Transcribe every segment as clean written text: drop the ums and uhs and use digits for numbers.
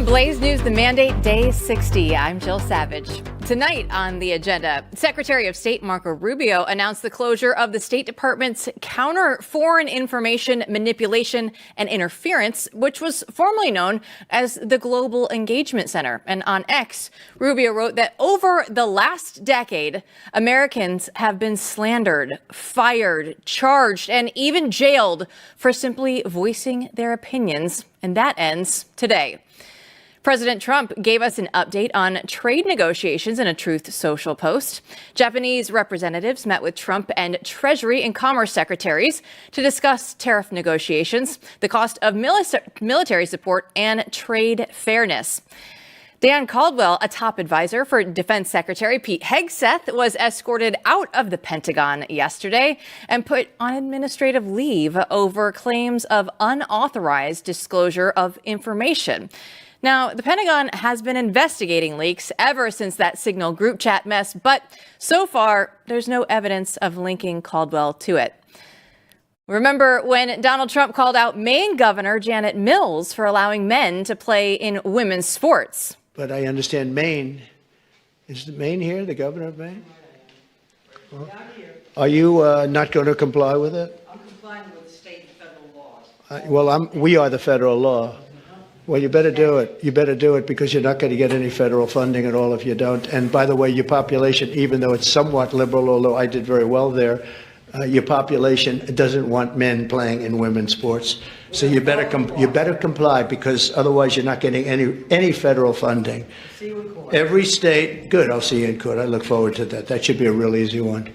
Blaze News, the mandate, day 60. I'm Jill Savage. Tonight on the agenda, Secretary of State Marco Rubio announced the closure of the State Department's Counter Foreign Information Manipulation and Interference, which was formerly known as the Global Engagement Center. And on X, Rubio wrote that over the last decade, Americans have been slandered, fired, charged, and even jailed for simply voicing their opinions. And that ends today. President Trump gave us an update on trade negotiations in a Truth Social post. Japanese representatives met with Trump and Treasury and Commerce secretaries to discuss tariff negotiations, the cost of military support, and trade fairness. Dan Caldwell, a top advisor for Defense Secretary Pete Hegseth, was escorted out of the Pentagon yesterday and put on administrative leave over claims of unauthorized disclosure of information. Now, the Pentagon has been investigating leaks ever since that Signal group chat mess, but so far, there's no evidence of linking Caldwell to it. Remember when Donald Trump called out Maine Governor Janet Mills for allowing men to play in women's sports? But I understand Maine. Is Maine here, the governor of Maine? Well, are you not going to comply with it? I'm complying with the state and federal laws. We are the federal law. Well, you better do it. You better do it because you're not going to get any federal funding at all if you don't. And by the way, your population, even though it's somewhat liberal, although I did very well there, your population doesn't want men playing in women's sports. So you better comply because otherwise you're not getting any federal funding. See you in court. Every state, good. I'll see you in court. I look forward to that. That should be a real easy one.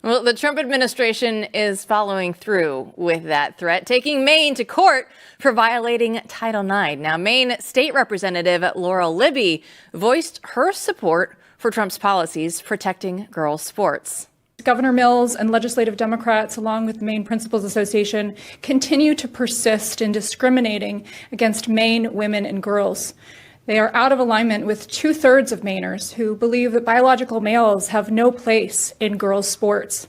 Well, the Trump administration is following through with that threat, taking Maine to court for violating Title IX. Now, Maine State Representative Laurel Libby voiced her support for Trump's policies protecting girls' sports. Governor Mills and legislative Democrats, along with the Maine Principals Association, continue to persist in discriminating against Maine women and girls. They are out of alignment with 2/3 of Mainers who believe that biological males have no place in girls' sports.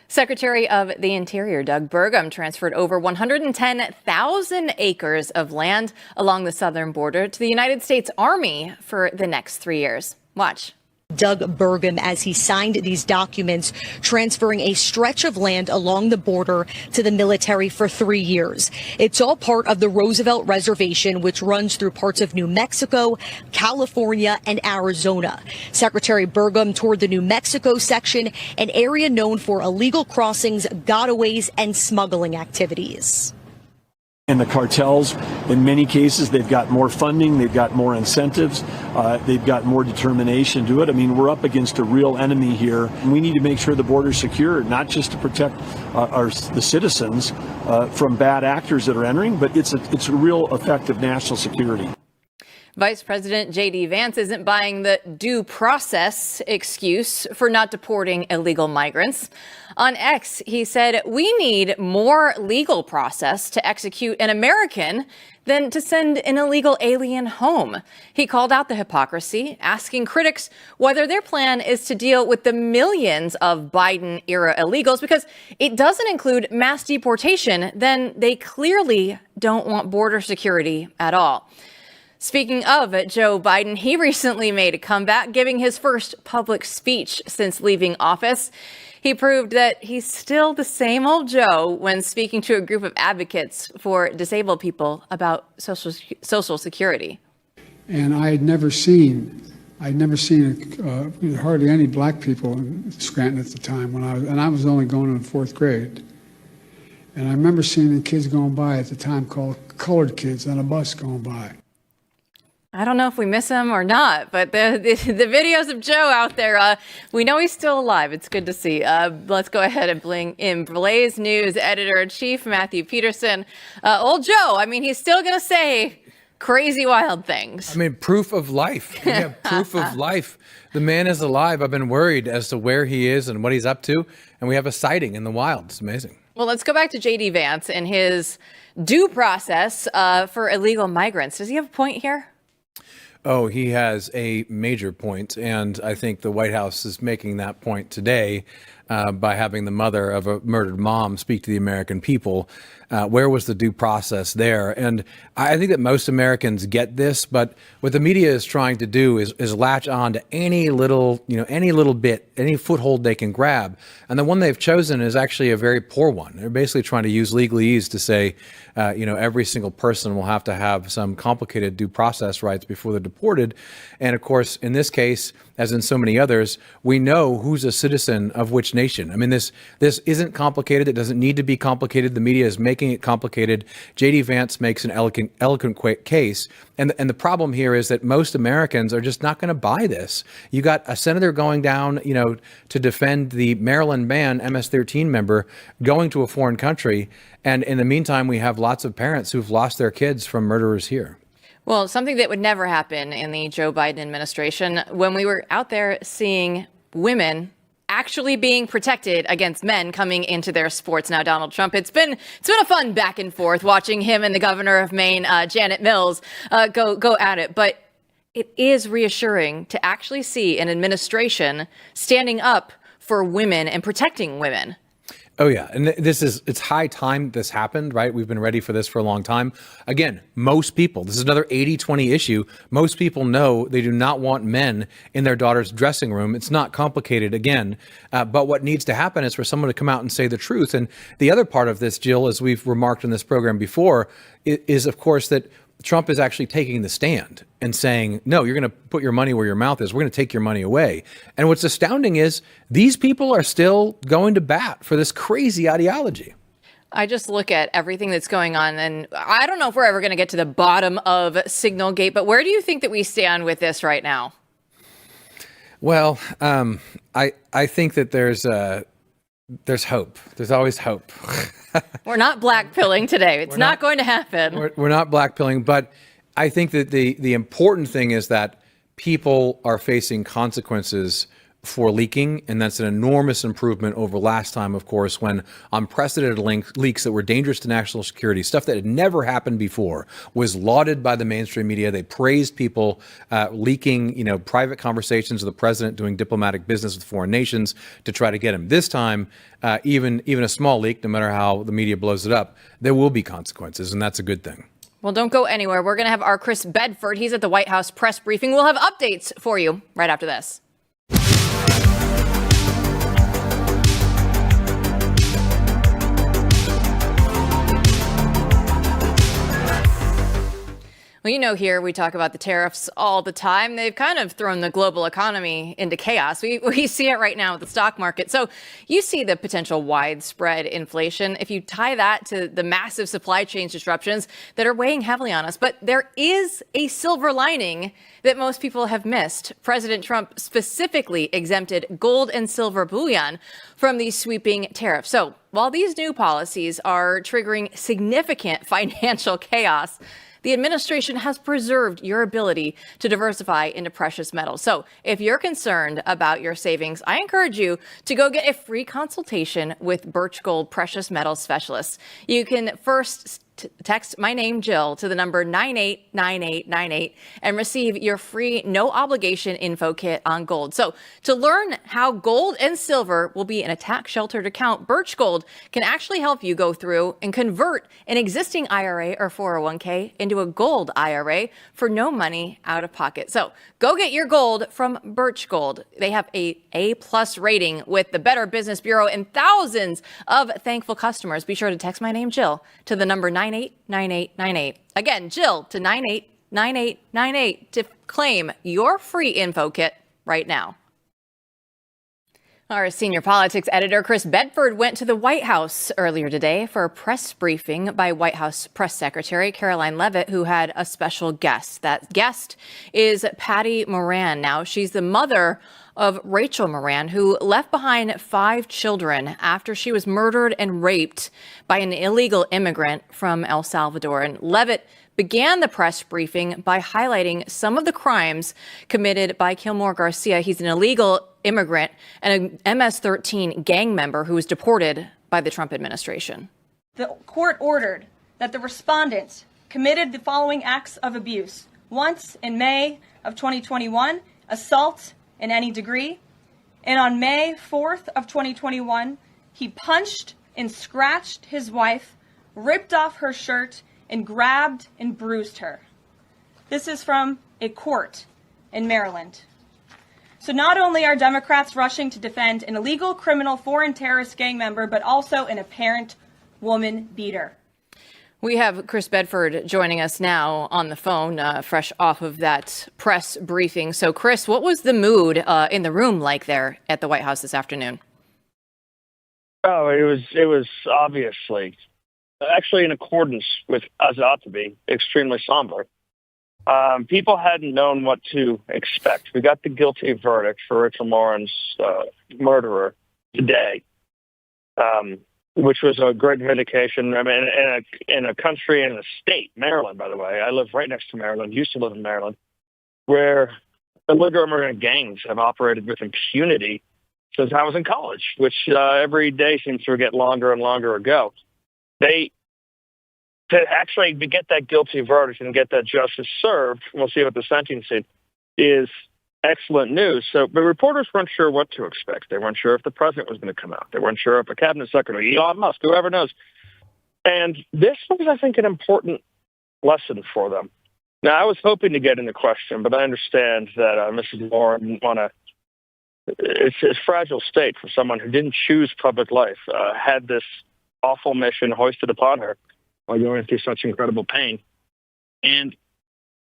Secretary of the Interior Doug Burgum transferred over 110,000 acres of land along the southern border to the United States Army for the next 3 years. Watch. Doug Burgum as he signed these documents, transferring a stretch of land along the border to the military for 3 years. It's all part of the Roosevelt Reservation, which runs through parts of New Mexico, California, and Arizona. Secretary Burgum toured the New Mexico section, an area known for illegal crossings, gotaways, and smuggling activities. And the cartels, in many cases, they've got more funding, they've got more incentives, they've got more determination to do it. I mean, we're up against a real enemy here. We need to make sure the border's secure, not just to protect the citizens from bad actors that are entering, but it's a real effective national security. Vice President JD Vance isn't buying the due process excuse for not deporting illegal migrants. On X, he said, "We need more legal process to execute an American than to send an illegal alien home." He called out the hypocrisy, asking critics whether their plan is to deal with the millions of Biden-era illegals because it doesn't include mass deportation. Then they clearly don't want border security at all. Speaking of Joe Biden, he recently made a comeback, giving his first public speech since leaving office. He proved that he's still the same old Joe when speaking to a group of advocates for disabled people about Social Security. And I had never seen hardly any black people in Scranton at the time I was only going in the 4th grade. And I remember seeing the kids going by at the time called colored kids on a bus going by. I don't know if we miss him or not, but the videos of Joe out there, we know he's still alive. It's good to see. Let's go ahead and bring in Blaze News Editor-in-Chief Matthew Peterson. Old Joe, I mean, he's still going to say crazy, wild things. I mean, proof of life. Yeah, proof of life. The man is alive. I've been worried as to where he is and what he's up to, and we have a sighting in the wild. It's amazing. Well, let's go back to JD Vance and his due process for illegal migrants. Does he have a point here? Oh, he has a major point, and I think the White House is making that point today. by having the mother of a murdered mom speak to the American people. Where was the due process there? And I think that most Americans get this, but what the media is trying to do is latch on to any little bit, any foothold they can grab. And the one they've chosen is actually a very poor one. They're basically trying to use legalese to say, every single person will have to have some complicated due process rights before they're deported. And of course, in this case, as in so many others, we know who's a citizen of which nation. I mean, this isn't complicated. It doesn't need to be complicated. The media is making it complicated. JD Vance makes an eloquent case. And the problem here is that most Americans are just not going to buy this. You got a senator going down, to defend the Maryland ban, MS-13 member, going to a foreign country. And in the meantime, we have lots of parents who've lost their kids from murderers here. Well, something that would never happen in the Joe Biden administration, when we were out there seeing women actually being protected against men coming into their sports. Now, Donald Trump, it's been a fun back and forth watching him and the governor of Maine, Janet Mills, go at it. But it is reassuring to actually see an administration standing up for women and protecting women. Oh, yeah. And it's high time this happened, right? We've been ready for this for a long time. Again, most people, this is another 80-20 issue. Most people know they do not want men in their daughter's dressing room. It's not complicated, again. But what needs to happen is for someone to come out and say the truth. And the other part of this, Jill, as we've remarked in this program before, is, of course, that Trump is actually taking the stand and saying, no, you're going to put your money where your mouth is. We're going to take your money away. And what's astounding is these people are still going to bat for this crazy ideology. I just look at everything that's going on, and I don't know if we're ever going to get to the bottom of Signalgate, but where do you think that we stand with this right now? Well, I think that there's hope. There's always hope. We're not blackpilling today. It's not going to happen. We're not blackpilling, but I think that the important thing is that people are facing consequences for leaking, and that's an enormous improvement over last time, of course, when unprecedented leaks that were dangerous to national security, stuff that had never happened before, was lauded by the mainstream media. They praised people leaking, private conversations with the president, doing diplomatic business with foreign nations to try to get him. This time, even a small leak, no matter how the media blows it up, there will be consequences, and that's a good thing. Well, don't go anywhere. We're going to have our Chris Bedford. He's at the White House press briefing. We'll have updates for you right after this. Well, here we talk about the tariffs all the time. They've kind of thrown the global economy into chaos. We see it right now with the stock market. So you see the potential widespread inflation if you tie that to the massive supply chain disruptions that are weighing heavily on us. But there is a silver lining that most people have missed. President Trump specifically exempted gold and silver bullion from these sweeping tariffs. So while these new policies are triggering significant financial chaos, the administration has preserved your ability to diversify into precious metals. So if you're concerned about your savings, I encourage you to go get a free consultation with Birch Gold Precious Metals Specialists. You can first text my name, Jill, to the number 989898 and receive your free no obligation info kit on gold. So to learn how gold and silver will be in a tax sheltered account, Birch Gold can actually help you go through and convert an existing IRA or 401k into a gold IRA for no money out of pocket. So go get your gold from Birch Gold. They have a A+ rating with the Better Business Bureau and thousands of thankful customers. Be sure to text my name, Jill, to the number 989898. Again, Jill to 989898 to claim your free info kit right now. Our senior politics editor, Chris Bedford, went to the White House earlier today for a press briefing by White House Press Secretary Karoline Leavitt, who had a special guest. That guest is Patty Morin. Now, she's the mother of Rachel Morin, who left behind 5 children after she was murdered and raped by an illegal immigrant from El Salvador. And Leavitt began the press briefing by highlighting some of the crimes committed by Kilmar Garcia. He's an illegal immigrant and an MS-13 gang member who was deported by the Trump administration. The court ordered that the respondents committed the following acts of abuse. Once in May of 2021, assault in any degree, And on May 4th of 2021, he punched and scratched his wife, ripped off her shirt, and grabbed and bruised her. This is from a court in Maryland. So not only are Democrats rushing to defend an illegal criminal foreign terrorist gang member, but also an apparent woman beater. We have Chris Bedford joining us now on the phone, fresh off of that press briefing. So, Chris, what was the mood in the room like there at the White House this afternoon? Oh, it was obviously, actually in accordance with, as it ought to be, extremely somber. People hadn't known what to expect. We got the guilty verdict for Rachel Morin's murderer today, which was a great vindication. I mean, in a country, in a state, Maryland, by the way. I live right next to Maryland, used to live in Maryland, where illegal immigrant gangs have operated with impunity since I was in college, which every day seems to get longer and longer ago. To actually get that guilty verdict and get that justice served, we'll see what the sentencing is, excellent news. So the reporters weren't sure what to expect. They weren't sure if the president was going to come out. They weren't sure if a cabinet secretary, Elon Musk, whoever knows. And this was, I think, an important lesson for them. Now, I was hoping to get in the question, but I understand that Mrs. Morin didn't want to. It's a fragile state for someone who didn't choose public life, had this awful mission hoisted upon her while going through such incredible pain. And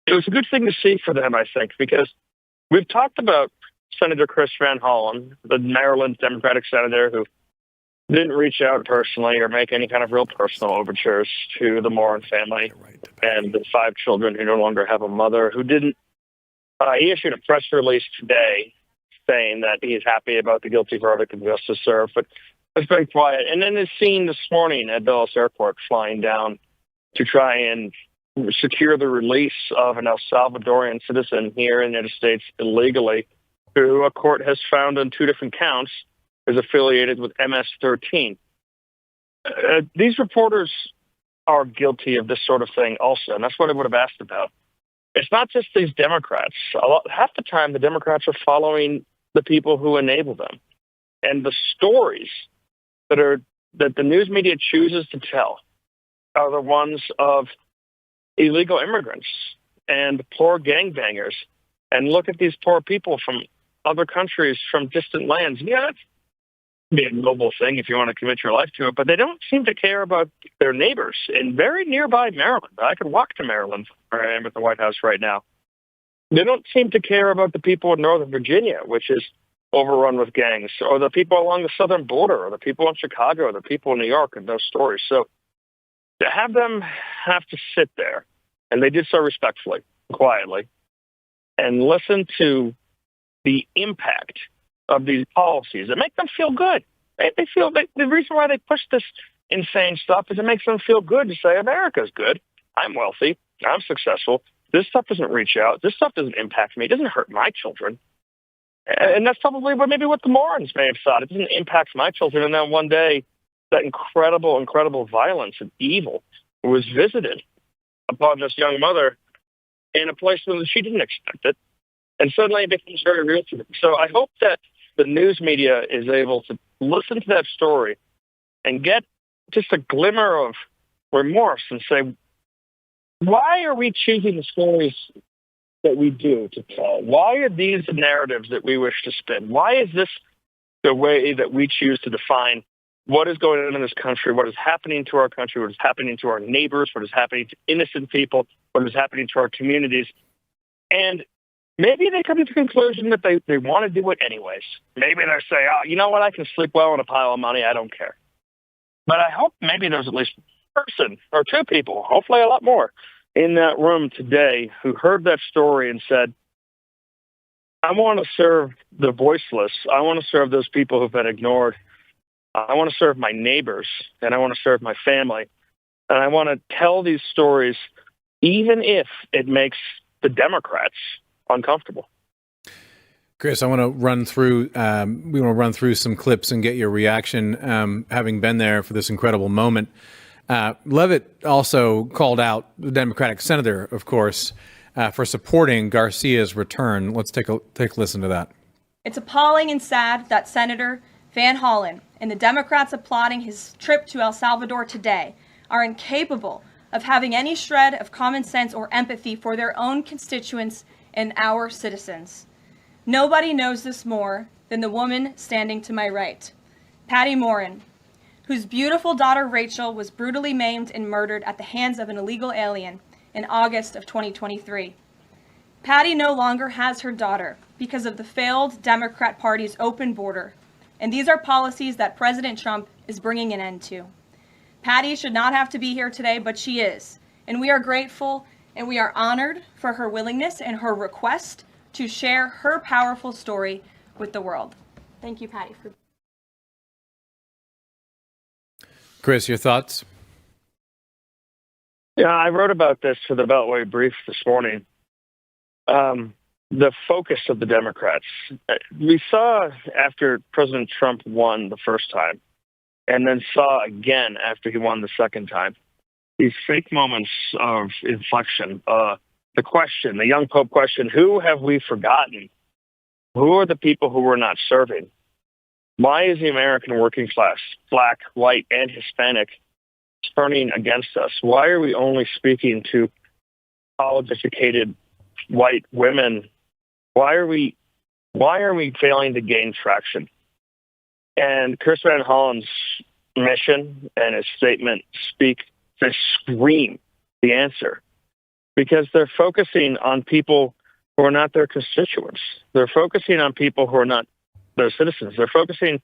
it was a good thing to see for them, I think, because we've talked about Senator Chris Van Hollen, the Maryland Democratic senator who didn't reach out personally or make any kind of real personal overtures to the Morin family and the 5 children who no longer have a mother, who didn't. He issued a press release today saying that he is happy about the guilty verdict and justice served, but it's very quiet. And then is seen this morning at Dulles Airport flying down to try and secure the release of an El Salvadorian citizen here in the United States illegally, who a court has found on 2 different counts is affiliated with MS-13. These reporters are guilty of this sort of thing also, and that's what I would have asked about. It's not just these Democrats. Half the time, the Democrats are following the people who enable them. And the stories that the news media chooses to tell are the ones of illegal immigrants and poor gangbangers. And look at these poor people from other countries, from distant lands. Yeah, that's be a noble thing if you want to commit your life to it, but they don't seem to care about their neighbors in very nearby Maryland. I could walk to Maryland, where I am at the White House right now. They don't seem to care about the people in Northern Virginia, which is overrun with gangs, or the people along the southern border, or the people in Chicago, or the people in New York, and those stories. So to have them have to sit there, and they did so respectfully, quietly, and listen to the impact of these policies that make them feel good. They feel the reason why they push this insane stuff is it makes them feel good to say America's good. I'm wealthy. I'm successful. This stuff doesn't reach out. This stuff doesn't impact me. It doesn't hurt my children. And that's probably what the Morins may have thought. It doesn't impact my children. And then one day, that incredible violence and evil was visited upon this young mother in a place where she didn't expect it. And suddenly it becomes very real to them. So I hope that the news media is able to listen to that story and get just a glimmer of remorse and say, why are we choosing the stories that we do to tell? Why are these the narratives that we wish to spin? Why is this the way that we choose to define what is going on in this country, what is happening to our country, what is happening to our neighbors, what is happening to innocent people, what is happening to our communities? And maybe they come to the conclusion that they want to do it anyways. Maybe they say, oh, you know what, I can sleep well on a pile of money, I don't care. But I hope maybe there's at least a person or 2 people, hopefully a lot more, in that room today who heard that story and said, I want to serve the voiceless. I want to serve those people who've been ignored. I want to serve my neighbors, and I want to serve my family. And I want to tell these stories, even if it makes the Democrats uncomfortable. Chris, I want to run through. We want to run through some clips and get your reaction, having been there for this incredible moment. Levitt also called out the Democratic senator, of course, for supporting Garcia's return. Let's take a listen to that. It's appalling and sad that Senator Van Hollen and the Democrats applauding his trip to El Salvador today are incapable of having any shred of common sense or empathy for their own constituents and our citizens. Nobody knows this more than the woman standing to my right, Patty Morin, whose beautiful daughter Rachel was brutally maimed and murdered at the hands of an illegal alien in August of 2023. Patty no longer has her daughter because of the failed Democrat Party's open border, and these are policies that President Trump is bringing an end to. Patty should not have to be here today, but she is, and we are grateful and we are honored for her willingness and her request to share her powerful story with the world. Thank you, Patty. Chris, your thoughts? Yeah, I wrote about this for the Beltway Brief this morning. The focus of the Democrats. We saw after President Trump won the first time, and then saw again after he won the second time, these fake moments of inflection. The question, the young pope question, who have we forgotten? Who are the people who we're not serving? Why is the American working class, black, white, and Hispanic, turning against us? Why are we only speaking to college-educated white women? Why are we failing to gain traction? And Chris Van Hollen's mission and his statement scream the answer, because they're focusing on people who are not their constituents. They're focusing on people who are not their citizens. They're focusing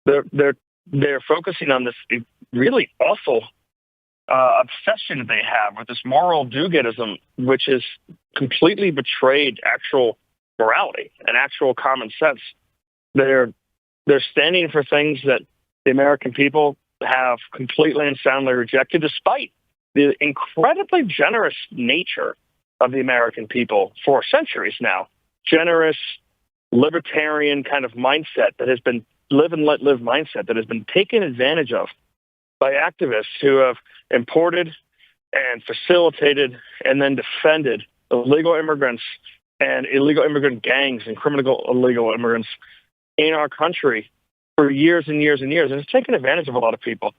on this really awful obsession that they have with this moral do-goodism, which has completely betrayed actual morality and actual common sense. They're standing for things that the American people have completely and soundly rejected, despite the incredibly generous nature of the American people for centuries now. Generous, libertarian kind of mindset that has been live and let live mindset that has been taken advantage of by activists who have imported and facilitated and then defended illegal immigrants and illegal immigrant gangs and criminal illegal immigrants in our country for years and years and years. And it's taken advantage of a lot of people.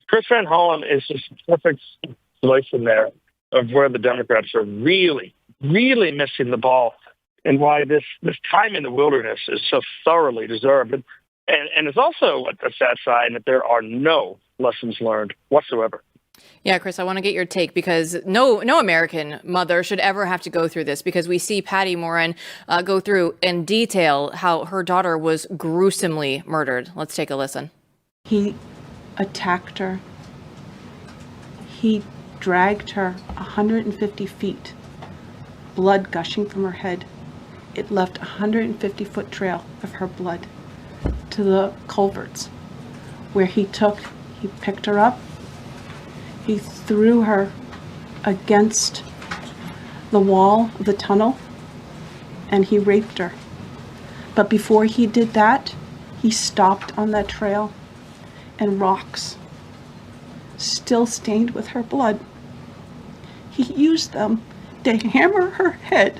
Chris Van Hollen is just a perfect solution there of where the Democrats are really, really missing the ball, and why this time in the wilderness is so thoroughly deserved. And it's also a sad sign that there are no lessons learned whatsoever. Yeah, Chris, I want to get your take, because no American mother should ever have to go through this, because we see Patty Morin go through in detail how her daughter was gruesomely murdered. Let's take a listen. He attacked her. He dragged her 150 feet, blood gushing from her head. It left a 150-foot trail of her blood to the culverts, where he picked her up, he threw her against the wall of the tunnel, and he raped her. But before he did that, he stopped on that trail, and rocks, still stained with her blood, he used them to hammer her head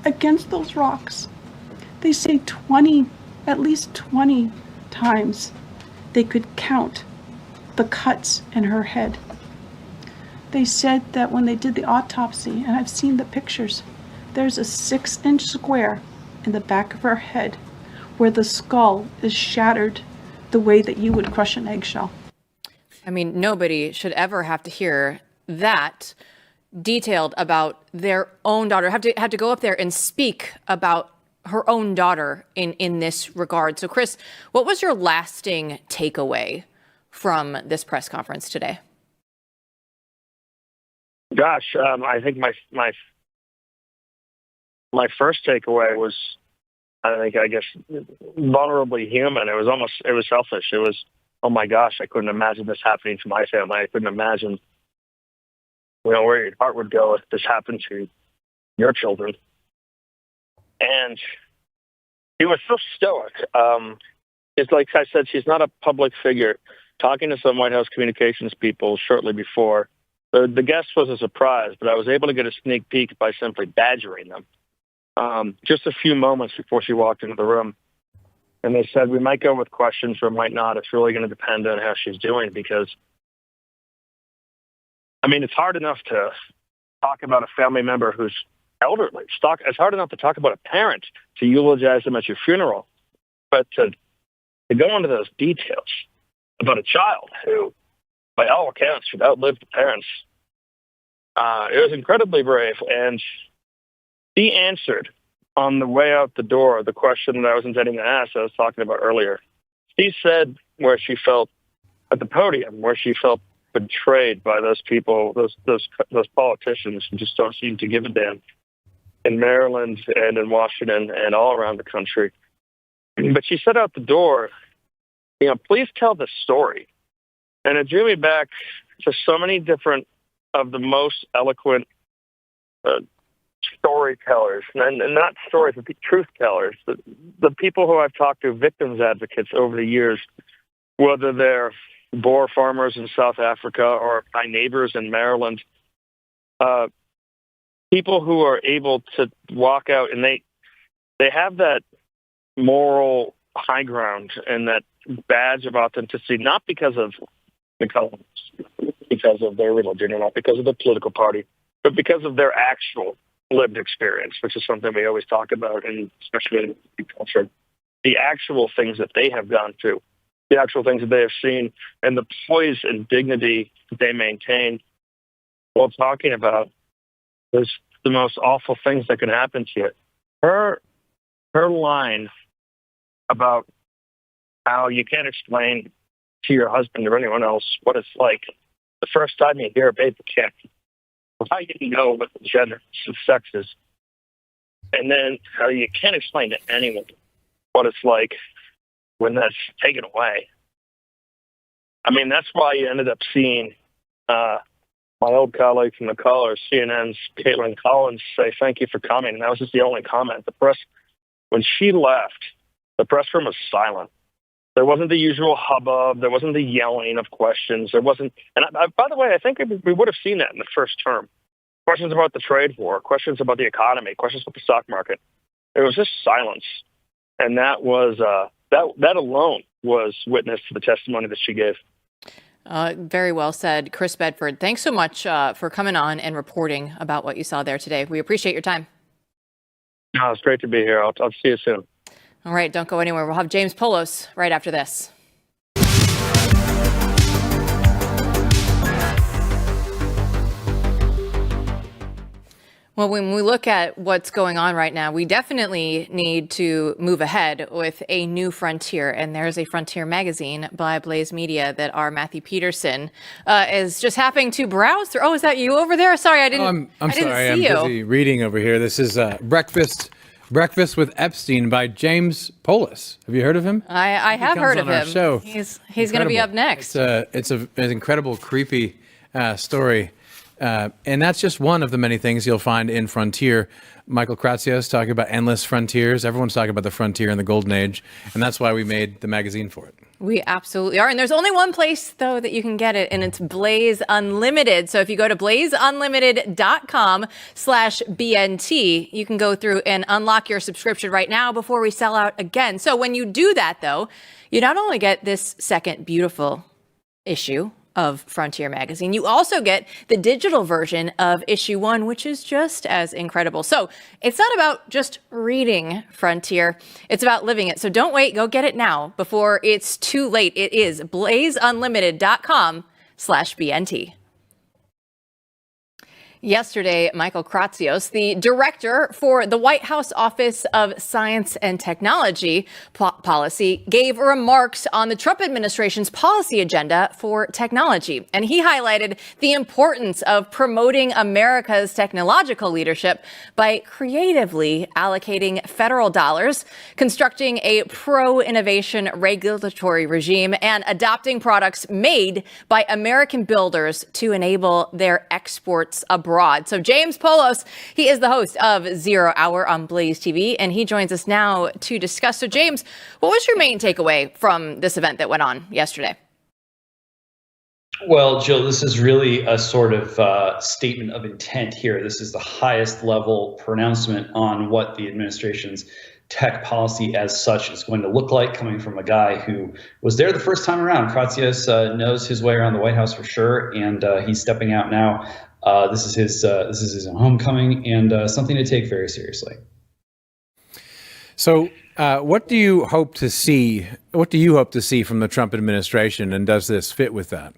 against those rocks. They say at least 20 times they could count the cuts in her head. They said that when they did the autopsy, and I've seen the pictures, there's a 6-inch square in the back of her head where the skull is shattered the way that you would crush an eggshell. I mean, nobody should ever have to hear that detailed about their own daughter, have to go up there and speak about her own daughter in this regard. So, Chris, what was your lasting takeaway from this press conference today? Gosh, I think my first takeaway was, I guess, vulnerably human. It was selfish. It was, oh my gosh, I couldn't imagine this happening to my family. I couldn't imagine, where your heart would go if this happened to your children. And he was so stoic. It's like I said, she's not a public figure. Talking to some White House communications people shortly before, the guest was a surprise, but I was able to get a sneak peek by simply badgering them. just a few moments before she walked into the room. And they said, we might go with questions or might not. It's really going to depend on how she's doing because, I mean, it's hard enough to talk about a family member who's elderly. It's hard enough to talk about a parent, to eulogize them at your funeral. But to go into those details about a child who, by all accounts, should outlive the parents, it was incredibly brave. And she answered on the way out the door the question that I was intending to ask, I was talking about earlier. She said where she felt at the podium, where she felt betrayed by those people, those politicians who just don't seem to give a damn in Maryland and in Washington and all around the country. But she said out the door, please tell the story. And it drew me back to so many different of the most eloquent storytellers, and not stories, but truth tellers. The people who I've talked to, victims advocates over the years, whether they're Boer farmers in South Africa or my neighbors in Maryland, people who are able to walk out and they have that moral high ground and that badge of authenticity, not because of the colors, because of their religion, or not because of the political party, but because of their actual lived experience, which is something we always talk about, and especially in culture, the actual things that they have gone through, the actual things that they have seen, and the poise and dignity that they maintain while talking about the most awful things that can happen to you. Her line about how you can't explain to your husband or anyone else what it's like the first time you hear a baby can't. How you know what the gender of sex is. And then how you can't explain to anyone what it's like when that's taken away. I mean, that's why you ended up seeing my old colleague from the caller, CNN's Caitlin Collins, say, thank you for coming. And that was just the only comment. The press, when she left, the press room was silent. There wasn't the usual hubbub. There wasn't the yelling of questions. There wasn't, and by the way, I think we would have seen that in the first term. Questions about the trade war, questions about the economy, questions about the stock market. It was just silence, and that was that alone was witness to the testimony that she gave. Very well said, Chris Bedford. Thanks so much for coming on and reporting about what you saw there today. We appreciate your time. No, it's great to be here. I'll see you soon. All right, don't go anywhere. We'll have James Poulos right after this. Well, when we look at what's going on right now, we definitely need to move ahead with a new frontier. And there's a Frontier magazine by Blaze Media that our Matthew Peterson is just happening to browse through. Oh, is that you over there? Sorry, I didn't. I'm sorry. I'm busy reading over here. This is Breakfast with Epstein by James Poulos. Have you heard of him? I have heard of him. Show. He's going to be up next. It's an incredible, creepy story. And that's just one of the many things you'll find in Frontier. Michael Kratsios talking about endless frontiers. Everyone's talking about the frontier in the golden age. And that's why we made the magazine for it. We absolutely are. And there's only one place, though, that you can get it, and it's Blaze Unlimited. So if you go to blazeunlimited.com/BNT, you can go through and unlock your subscription right now before we sell out again. So when you do that, though, you not only get this second beautiful issue of Frontier magazine, you also get the digital version of issue 1, which is just as incredible. So it's not about just reading Frontier, it's about living it. So don't wait, go get it now before it's too late. It is blazeunlimited.com/BNT. Yesterday, Michael Kratsios, the director for the White House Office of Science and Technology Policy, gave remarks on the Trump administration's policy agenda for technology. And he highlighted the importance of promoting America's technological leadership by creatively allocating federal dollars, constructing a pro-innovation regulatory regime, and adopting products made by American builders to enable their exports abroad. So James Poulos, he is the host of Zero Hour on Blaze TV, and he joins us now to discuss. So James, what was your main takeaway from this event that went on yesterday? Well, Jill, this is really a sort of statement of intent here. This is the highest level pronouncement on what the administration's tech policy as such is going to look like, coming from a guy who was there the first time around. Kratsios knows his way around the White House for sure, and he's stepping out now. This is his homecoming, and something to take very seriously. So, what do you hope to see? What do you hope to see from the Trump administration, and does this fit with that?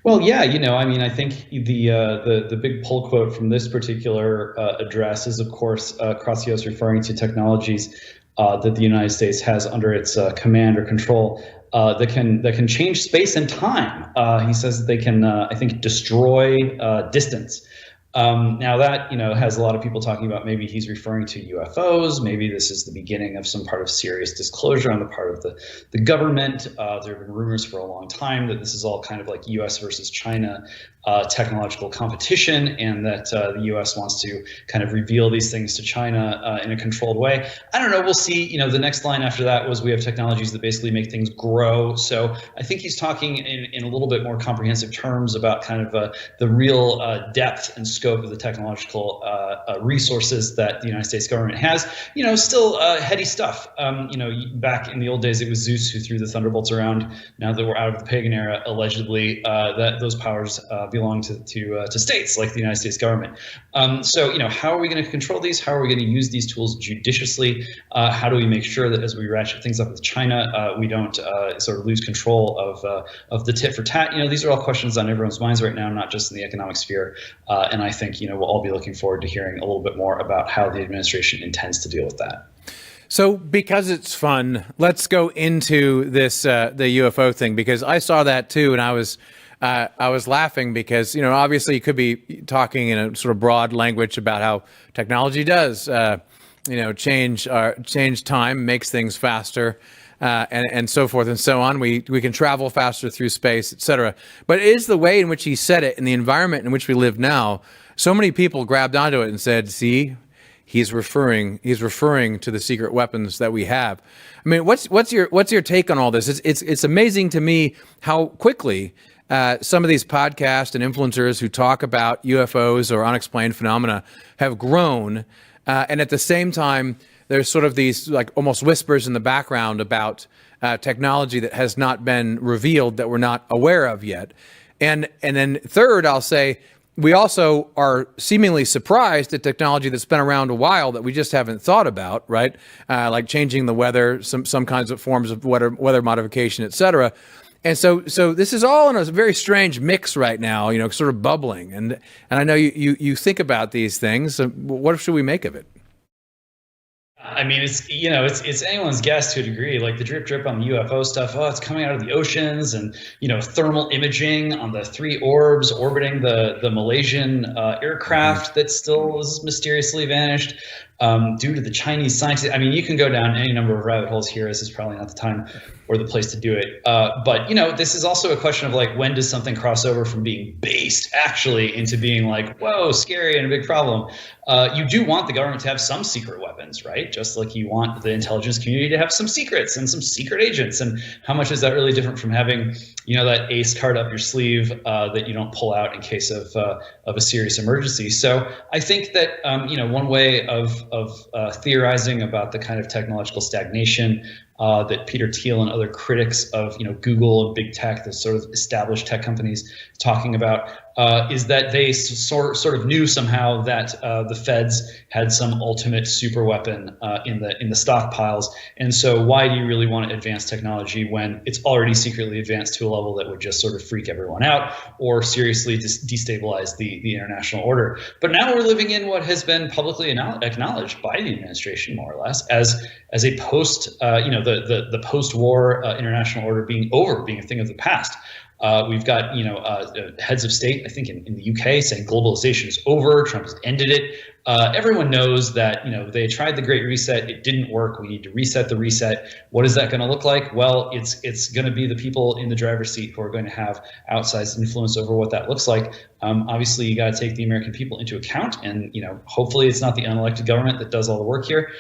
Well, yeah, I mean, I think the big pull quote from this particular address is, of course, Kratsios referring to technologies that the United States has under its command or control that can change space and time. He says that they can, I think, destroy distance. Now that, has a lot of people talking about maybe he's referring to UFOs. Maybe this is the beginning of some part of serious disclosure on the part of the government. There have been rumors for a long time that this is all kind of like US versus China technological competition, and that the US wants to kind of reveal these things to China in a controlled way. I don't know. We'll see. The next line after that was we have technologies that basically make things grow. So I think he's talking in a little bit more comprehensive terms about kind of the real depth and scope of the technological resources that the United States government has. Still heady stuff. Back in the old days, it was Zeus who threw the thunderbolts around. Now that we're out of the pagan era, allegedly, that those powers belong to states like the United States government. So, how are we going to control these? How are we going to use these tools judiciously? How do we make sure that as we ratchet things up with China, we don't sort of lose control of the tit for tat? These are all questions on everyone's minds right now, not just in the economic sphere. And I think, we'll all be looking forward to hearing a little bit more about how the administration intends to deal with that. So because it's fun, let's go into this, the UFO thing, because I saw that too. And I was laughing because, obviously you could be talking in a sort of broad language about how technology does, change time, makes things faster, and so forth and so on. We can travel faster through space, et cetera. But it is the way in which he said it, in the environment in which we live now. So many people grabbed onto it and said, see, he's referring to the secret weapons that we have. I mean, what's your take on all this? It's amazing to me how quickly some of these podcasts and influencers who talk about UFOs or unexplained phenomena have grown. And at the same time, there's sort of these like almost whispers in the background about technology that has not been revealed that we're not aware of yet. And then third, I'll say, we also are seemingly surprised at technology that's been around a while that we just haven't thought about, right? Like changing the weather, some kinds of forms of weather modification, et cetera. And so this is all in a very strange mix right now, sort of bubbling. And I know you think about these things. So what should we make of it? I mean, it's anyone's guess to a degree. Like the drip on the UFO stuff. Oh, it's coming out of the oceans, and thermal imaging on the 3 orbs orbiting the Malaysian aircraft that still has mysteriously vanished due to the Chinese scientists. I mean, you can go down any number of rabbit holes here. This is probably not the time or the place to do it. But this is also a question of like, when does something cross over from being based actually into being like, whoa, scary and a big problem? You do want the government to have some secret weapons, right? Just like you want the intelligence community to have some secrets and some secret agents. And how much is that really different from having, that ace card up your sleeve that you don't pull out in case of a serious emergency? So I think that, one way of theorizing about the kind of technological stagnation that Peter Thiel and other critics of Google and big tech, the sort of established tech companies, talking about is that they sort of knew somehow that the feds had some ultimate super weapon in the stockpiles, and so why do you really want to advance technology when it's already secretly advanced to a level that would just sort of freak everyone out or seriously destabilize the international order? But now we're living in what has been publicly acknowledged by the administration, more or less, as a post, the post-war international order being a thing of the past. We've got, heads of state, I think in the UK, saying globalization is over. Trump has ended it. Everyone knows that, they tried the Great Reset. It didn't work. We need to reset the reset. What is that going to look like? Well, it's going to be the people in the driver's seat who are going to have outsized influence over what that looks like. Obviously, you got to take the American people into account. And, hopefully it's not the unelected government that does all the work here.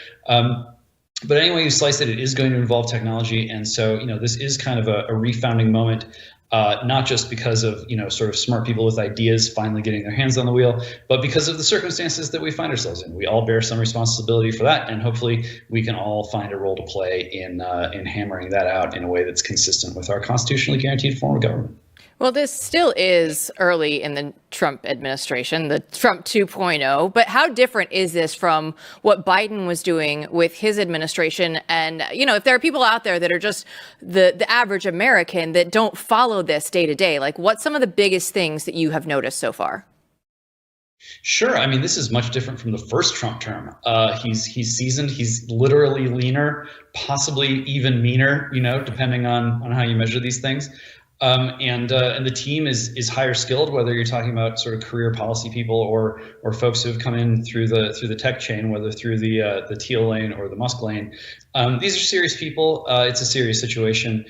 But anyway you slice it, it is going to involve technology. And so, this is kind of a refounding moment not just because of, sort of smart people with ideas finally getting their hands on the wheel, but because of the circumstances that we find ourselves in. We all bear some responsibility for that, and hopefully we can all find a role to play in hammering that out in a way that's consistent with our constitutionally guaranteed form of government. Well, this still is early in the Trump administration, the Trump 2.0, but how different is this from what Biden was doing with his administration? And, if there are people out there that are just the average American that don't follow this day to day, like what's some of the biggest things that you have noticed so far? Sure. I mean, this is much different from the first Trump term. He's seasoned. He's literally leaner, possibly even meaner, depending on how you measure these things. And the team is higher skilled, whether you're talking about sort of career policy people or folks who have come in through the tech chain, whether through the Teal lane or the Musk lane. These are serious people. It's a serious situation.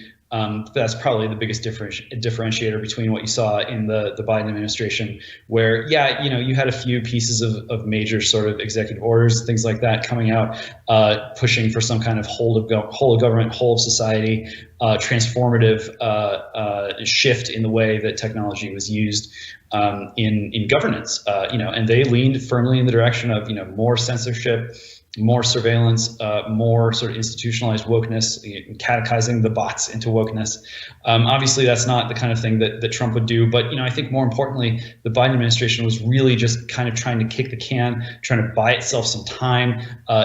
That's probably the biggest differentiator between what you saw in the Biden administration, where, you had a few pieces of major sort of executive orders, things like that coming out, pushing for some kind of whole of government, whole of society, transformative shift in the way that technology was used in governance, and they leaned firmly in the direction of, more censorship, more surveillance, more sort of institutionalized wokeness, catechizing the bots into wokeness. Obviously, that's not the kind of thing that Trump would do. But, I think more importantly, the Biden administration was really just kind of trying to kick the can, trying to buy itself some time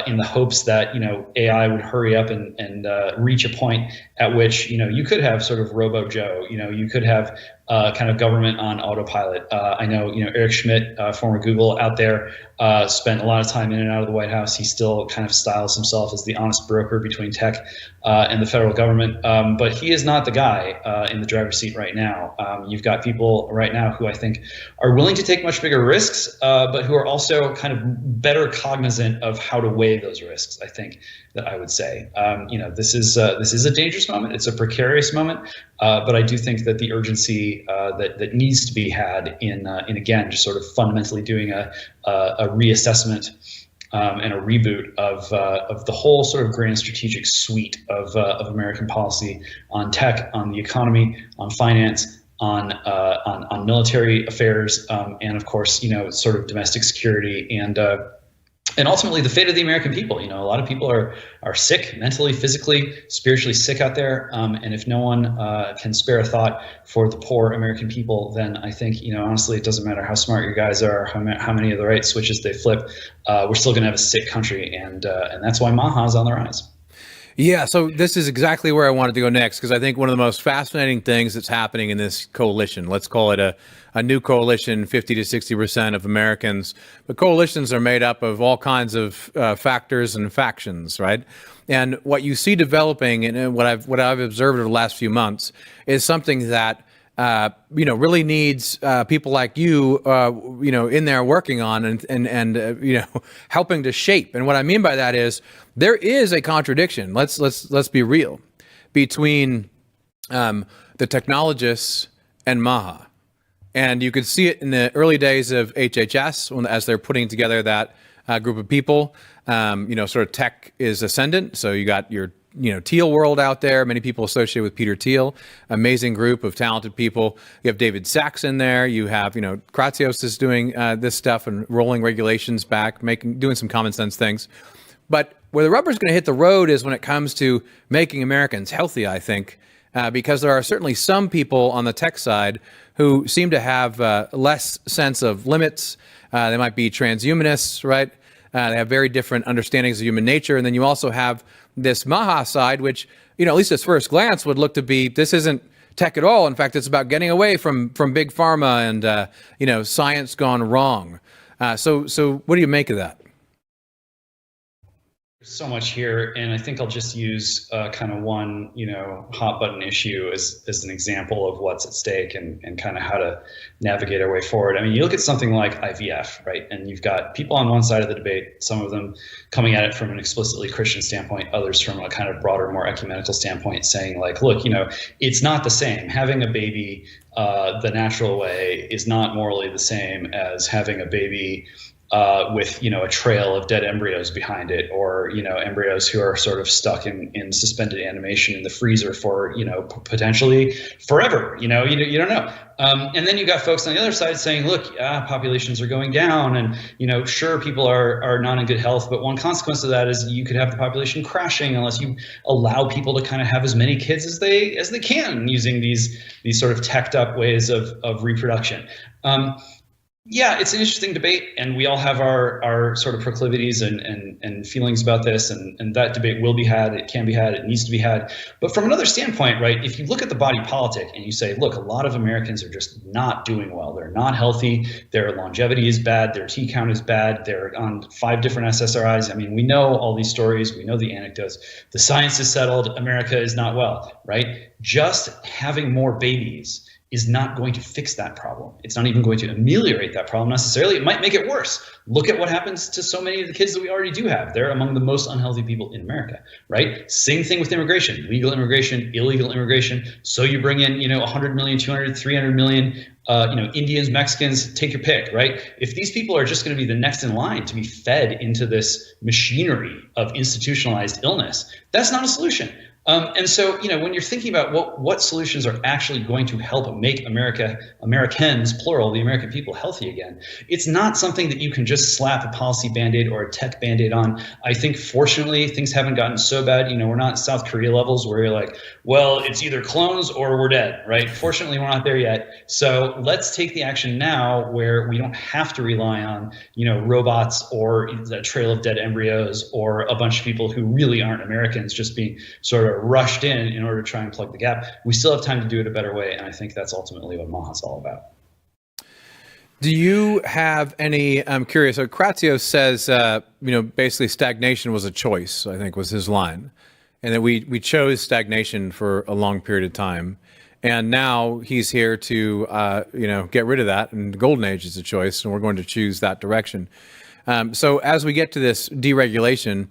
in the hopes that, AI would hurry up and reach a point at which, you could have sort of Robo Joe, you could have kind of government on autopilot. I know, Eric Schmidt, former Google out there, spent a lot of time in and out of the White House. He still kind of styles himself as the honest broker between tech and the federal government. But he is not the guy in the driver's seat right now. You've got people right now who I think are willing to take much bigger risks, but who are also kind of better cognizant of how to weigh those risks, I think, that I would say. This is a dangerous moment. It's a precarious moment. But I do think that the urgency that needs to be had in again, just sort of fundamentally doing a reassessment and a reboot of the whole sort of grand strategic suite of American policy on tech, on the economy, on finance, on military affairs, and of course, sort of domestic security and ultimately the fate of the American people. A lot of people are sick, mentally, physically, spiritually sick out there. And if no one can spare a thought for the poor American people, then I think, honestly, it doesn't matter how smart your guys are, how many of the right switches they flip. We're still going to have a sick country. And that's why MAHA is on the rise. Yeah, so this is exactly where I wanted to go next, because I think one of the most fascinating things that's happening in this coalition, let's call it a new coalition, 50 to 60% of Americans, but coalitions are made up of all kinds of factors and factions, right? And what you see developing, and what I've observed over the last few months, is something that really needs people like you, in there working on and helping to shape. And what I mean by that is there is a contradiction. Let's be real between the technologists and MAHA, and you could see it in the early days of HHS as they're putting together that group of people. Sort of tech is ascendant, so you got your Teal world out there, many people associated with Peter Thiel, amazing group of talented people. You have David Sachs in there. You have, Kratsios is doing this stuff and rolling regulations back, doing some common sense things. But where the rubber's going to hit the road is when it comes to making Americans healthy, I think, because there are certainly some people on the tech side who seem to have less sense of limits. They might be transhumanists, right? They have very different understandings of human nature. And then you also have this MAHA side, which, at least at first glance would look to be, this isn't tech at all. In fact, it's about getting away from big pharma and, science gone wrong. So what do you make of that? There's so much here, and I think I'll just use kind of one, hot button issue as an example of what's at stake and kind of how to navigate our way forward. I mean, you look at something like IVF, right? And you've got people on one side of the debate, some of them coming at it from an explicitly Christian standpoint, others from a kind of broader, more ecumenical standpoint, saying like, look, it's not the same. Having a baby the natural way is not morally the same as having a baby with, a trail of dead embryos behind it, or, embryos who are sort of stuck in suspended animation in the freezer for, potentially forever. You don't know. And then you got folks on the other side saying, look, populations are going down, and, sure, people are not in good health, but one consequence of that is you could have the population crashing unless you allow people to kind of have as many kids as they can using these sort of teched up ways of reproduction. Yeah, it's an interesting debate, and we all have our sort of proclivities and feelings about this, and that debate will be had, it can be had, it needs to be had. But from another standpoint, right, if you look at the body politic and you say, look, a lot of Americans are just not doing well. They're not healthy. Their longevity is bad. Their T count is bad. They're on 5 different SSRIs. I mean, we know all these stories. We know the anecdotes. The science is settled. America is not well, right? Just having more babies is not going to fix that problem. It's not even going to ameliorate that problem necessarily. It might make it worse. Look at what happens to so many of the kids that we already do have. They're among the most unhealthy people in America, right? Same thing with immigration, legal immigration, illegal immigration. So you bring in, 100 million, 200, 300 million, Indians, Mexicans, take your pick, right? If these people are just going to be the next in line to be fed into this machinery of institutionalized illness, that's not a solution. And so, when you're thinking about what solutions are actually going to help make Americans, plural, the American people, healthy again, it's not something that you can just slap a policy Band-Aid or a tech Band-Aid on. I think, fortunately, things haven't gotten so bad. We're not South Korea levels where you're like, well, it's either clones or we're dead, right? Fortunately, we're not there yet. So let's take the action now where we don't have to rely on, robots or a trail of dead embryos or a bunch of people who really aren't Americans just being sort of rushed in order to try and plug the gap. We still have time to do it a better way, and I think that's ultimately what MAHA is all about. Do you have any, I'm curious, so Kratzios says, basically stagnation was a choice, I think was his line, and that we chose stagnation for a long period of time. And now he's here to, get rid of that, and the golden age is a choice, and we're going to choose that direction. So as we get to this deregulation,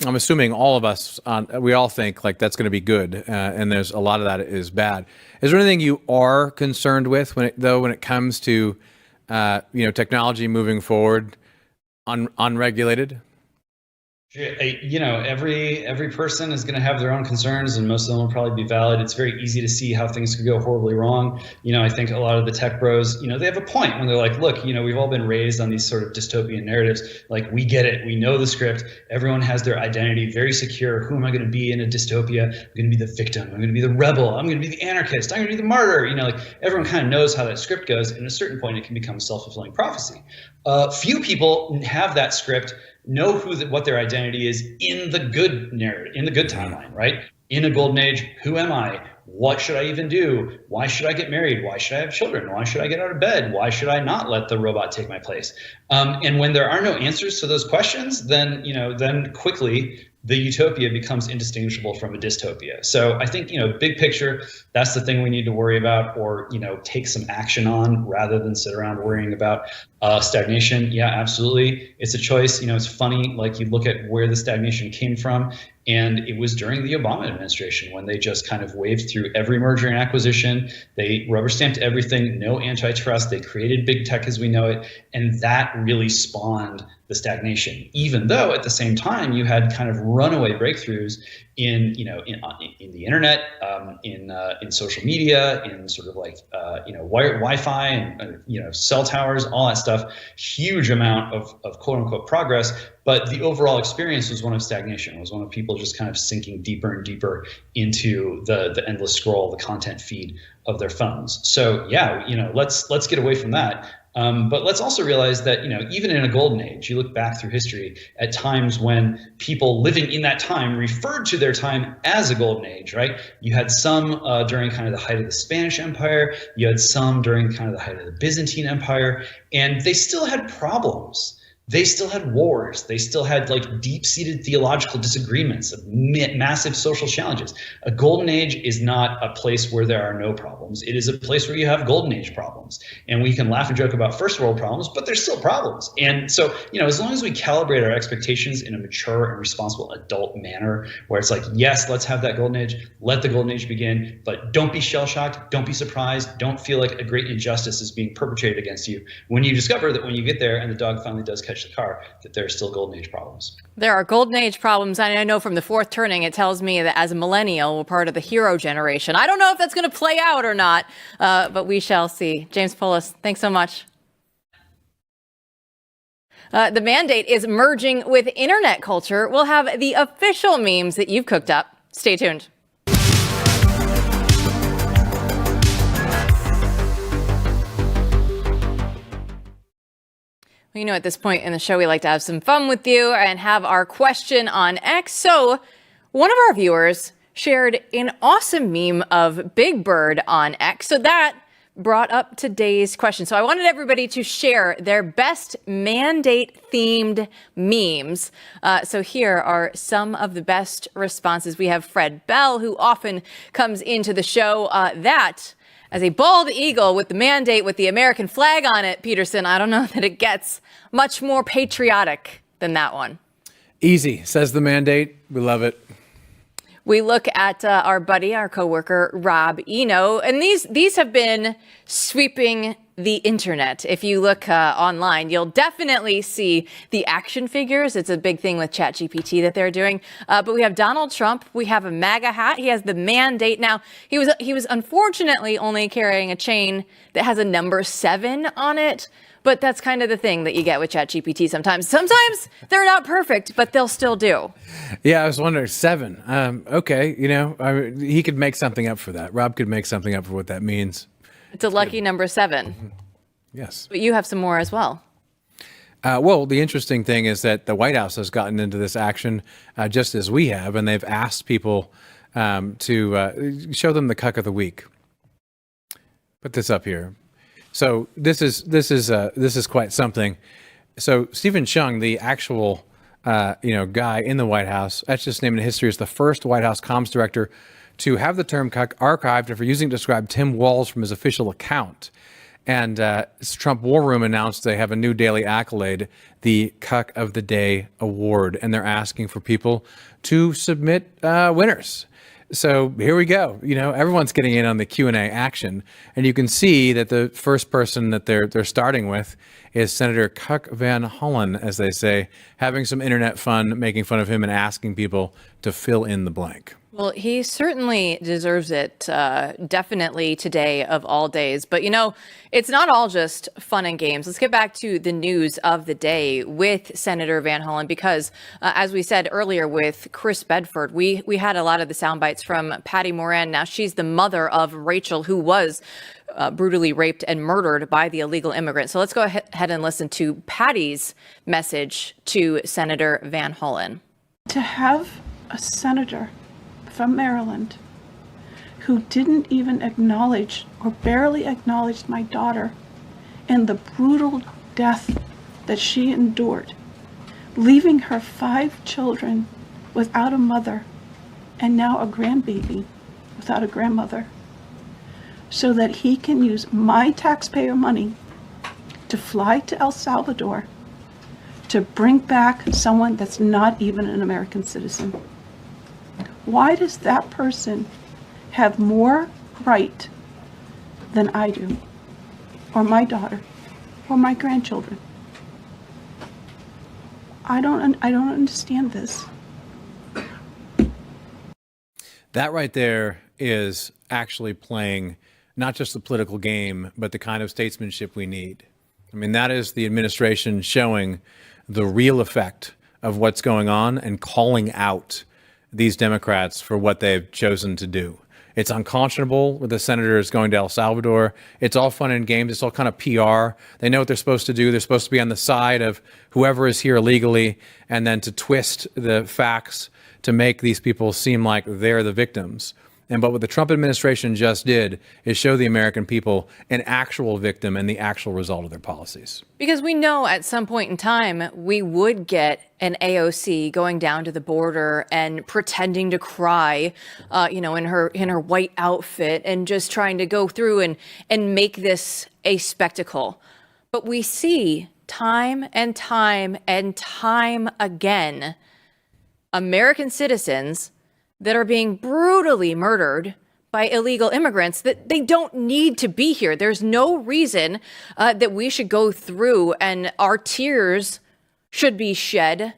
I'm assuming all of us, we all think like that's going to be good, and there's a lot of that is bad. Is there anything you are concerned with when it comes to, technology moving forward, unregulated? Every person is going to have their own concerns, and most of them will probably be valid. It's very easy to see how things could go horribly wrong. I think a lot of the tech bros, they have a point when they're like, look, we've all been raised on these sort of dystopian narratives. Like, we get it. We know the script. Everyone has their identity very secure. Who am I going to be in a dystopia? I'm going to be the victim. I'm going to be the rebel. I'm going to be the anarchist. I'm going to be the martyr. Everyone kind of knows how that script goes. And at a certain point, it can become self-fulfilling prophecy. Few people have that script, know what their identity is in the good narrative, in the good timeline, right? In a golden age, who am I? What should I even do? Why should I get married? Why should I have children? Why should I get out of bed? Why should I not let the robot take my place? And when there are no answers to those questions, then quickly the utopia becomes indistinguishable from a dystopia. So I think, big picture, that's the thing we need to worry about, or, take some action on rather than sit around worrying about stagnation. Yeah, absolutely. It's a choice. It's funny, like you look at where the stagnation came from, and it was during the Obama administration when they just kind of waved through every merger and acquisition. They rubber stamped everything, no antitrust. They created big tech as we know it. And that really spawned the stagnation, even though at the same time you had kind of runaway breakthroughs in the internet, in social media, in sort of like Wi-Fi and cell towers, all that stuff. Huge amount of quote unquote progress, but the overall experience was one of stagnation. It was one of people just kind of sinking deeper and deeper into the endless scroll, the content feed of their phones. So yeah, let's get away from that. But let's also realize that, even in a golden age, you look back through history at times when people living in that time referred to their time as a golden age, right? You had some during kind of the height of the Spanish Empire. You had some during kind of the height of the Byzantine Empire, and they still had problems. They still had wars. They still had like deep-seated theological disagreements, massive social challenges. A golden age is not a place where there are no problems. It is a place where you have golden age problems. And we can laugh and joke about first world problems, but there's still problems. And so, as long as we calibrate our expectations in a mature and responsible adult manner, where it's like, yes, let's have that golden age, let the golden age begin, but don't be shell-shocked, don't be surprised, don't feel like a great injustice is being perpetrated against you when you discover that when you get there and the dog finally does catch pitch the car, that there are still golden age problems. There are golden age problems. And I know from the fourth turning, it tells me that as a millennial, we're part of the hero generation. I don't know if that's going to play out or not, but we shall see. James Poulos, thanks so much. The mandate is merging with internet culture. We'll have the official memes that you've cooked up. Stay tuned. You know, at this point in the show, we like to have some fun with you and have our question on X. So one of our viewers shared an awesome meme of Big Bird on X. So that brought up today's question. So I wanted everybody to share their best mandate-themed memes. So here are some of the best responses. We have Fred Bell, who often comes into the show. That as a bald eagle with the mandate with the American flag on it, Peterson, I don't know that it gets much more patriotic than that one. Easy, says the mandate. We love it. We look at our buddy, our coworker, Rob Eno, and these have been sweeping the internet. If you look online, you'll definitely see the action figures. It's a big thing with ChatGPT that they're doing. But we have Donald Trump. We have a MAGA hat. He has the mandate. Now, he was unfortunately only carrying a chain that has a number 7 on it. But that's kind of the thing that you get with ChatGPT sometimes. Sometimes they're not perfect, but they'll still do. Yeah, I was wondering, 7. Okay, he could make something up for that. Rob could make something up for what that means. It's a lucky number 7. Mm-hmm. Yes. But you have some more as well. Well, the interesting thing is that the White House has gotten into this action just as we have, and they've asked people to show them the cuck of the week. Put this up here. So this is quite something. So Stephen Chung, the actual guy in the White House, that's just named in history as the first White House comms director to have the term cuck archived and for using to describe Tim Walz from his official account. And Trump War Room announced they have a new daily accolade, the Cuck of the Day Award, and they're asking for people to submit winners. So here we go. Everyone's getting in on the Q&A action, and you can see that the first person that they're starting with is Senator Cuck Van Hollen, as they say, having some internet fun, making fun of him and asking people to fill in the blank. Well, he certainly deserves it, definitely today of all days. But, it's not all just fun and games. Let's get back to the news of the day with Senator Van Hollen, because as we said earlier with Chris Bedford, we had a lot of the sound bites from Patty Morin. Now, she's the mother of Rachel, who was brutally raped and murdered by the illegal immigrant. So let's go ahead and listen to Patty's message to Senator Van Hollen. To have a senator from Maryland who didn't even acknowledge or barely acknowledged my daughter and the brutal death that she endured, leaving her 5 children without a mother and now a grandbaby without a grandmother, so that he can use my taxpayer money to fly to El Salvador to bring back someone that's not even an American citizen. Why does that person have more right than I do, or my daughter, or my grandchildren? I don't understand this. That right there is actually playing not just the political game, but the kind of statesmanship we need. I mean, that is the administration showing the real effect of what's going on and calling out these Democrats for what they've chosen to do. It's unconscionable with the senators going to El Salvador. It's all fun and games. It's all kind of PR. They know what they're supposed to do. They're supposed to be on the side of whoever is here illegally, and then to twist the facts to make these people seem like they're the victims. But what the Trump administration just did is show the American people an actual victim and the actual result of their policies. Because we know at some point in time, we would get an AOC going down to the border and pretending to cry, in her white outfit and just trying to go through and make this a spectacle. But we see time and time and time again, American citizens that are being brutally murdered by illegal immigrants that they don't need to be here. There's no reason that we should go through and our tears should be shed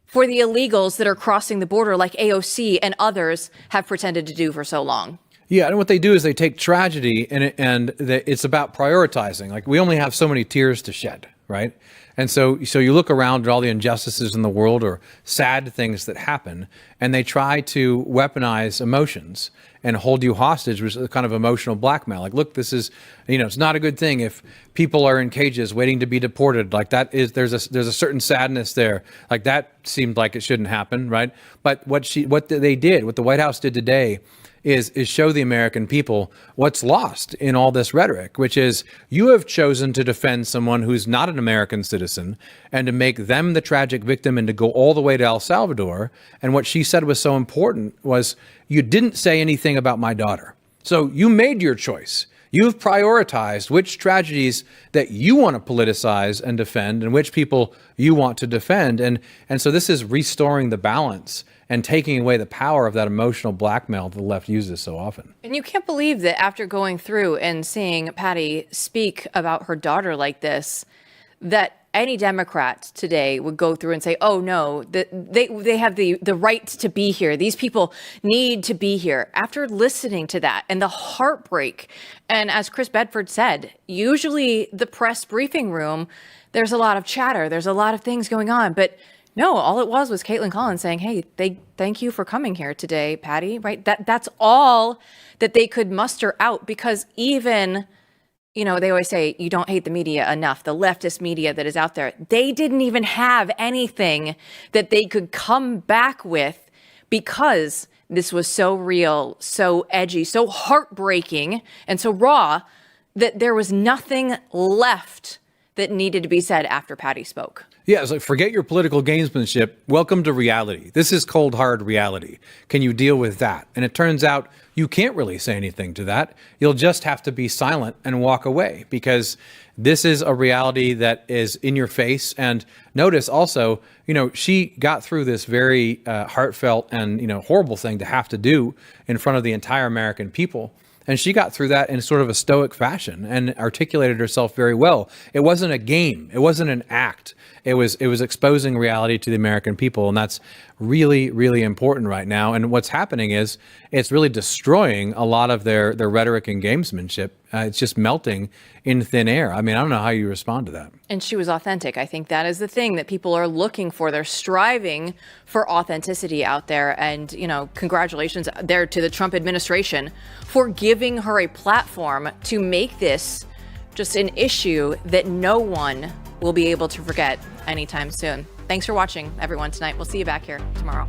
for the illegals that are crossing the border like AOC and others have pretended to do for so long. Yeah, and what they do is they take tragedy and it's about prioritizing. Like, we only have so many tears to shed, right? And so you look around at all the injustices in the world or sad things that happen, and they try to weaponize emotions and hold you hostage with a kind of emotional blackmail. Like, look, this is, it's not a good thing if people are in cages waiting to be deported. Like, that is, there's a certain sadness there. Like, that seemed like it shouldn't happen, right? But what the White House did today is show the American people what's lost in all this rhetoric, which is you have chosen to defend someone who's not an American citizen and to make them the tragic victim and to go all the way to El Salvador. And what she said was so important was, you didn't say anything about my daughter. So you made your choice. You've prioritized which tragedies that you want to politicize and defend and which people you want to defend. And so this is restoring the balance and taking away the power of that emotional blackmail that the left uses so often. And you can't believe that after going through and seeing Patty speak about her daughter like this, that any Democrat today would go through and say, oh no, they have the right to be here. These people need to be here. After listening to that and the heartbreak, and as Chris Bedford said, usually the press briefing room, there's a lot of chatter, there's a lot of things going on, but no, all it was Caitlin Collins saying, hey, thank you for coming here today, Patty, right? That's all that they could muster out, because even, they always say you don't hate the media enough, the leftist media that is out there. They didn't even have anything that they could come back with, because this was so real, so edgy, so heartbreaking, and so raw that there was nothing left that needed to be said after Patty spoke. Yeah, it's like, forget your political gamesmanship. Welcome to reality. This is cold, hard reality. Can you deal with that? And it turns out you can't really say anything to that. You'll just have to be silent and walk away, because this is a reality that is in your face. And notice also, she got through this very heartfelt and, horrible thing to have to do in front of the entire American people. And she got through that in sort of a stoic fashion and articulated herself very well. It wasn't a game. It wasn't an act. It was exposing reality to the American people. And that's really, really important right now. And what's happening is it's really destroying a lot of their rhetoric and gamesmanship. It's just melting in thin air. I mean, I don't know how you respond to that. And she was authentic. I think that is the thing that people are looking for. They're striving for authenticity out there. And, congratulations there to the Trump administration for giving her a platform to make this just an issue that no one will be able to forget anytime soon. Thanks for watching, everyone, tonight. We'll see you back here tomorrow.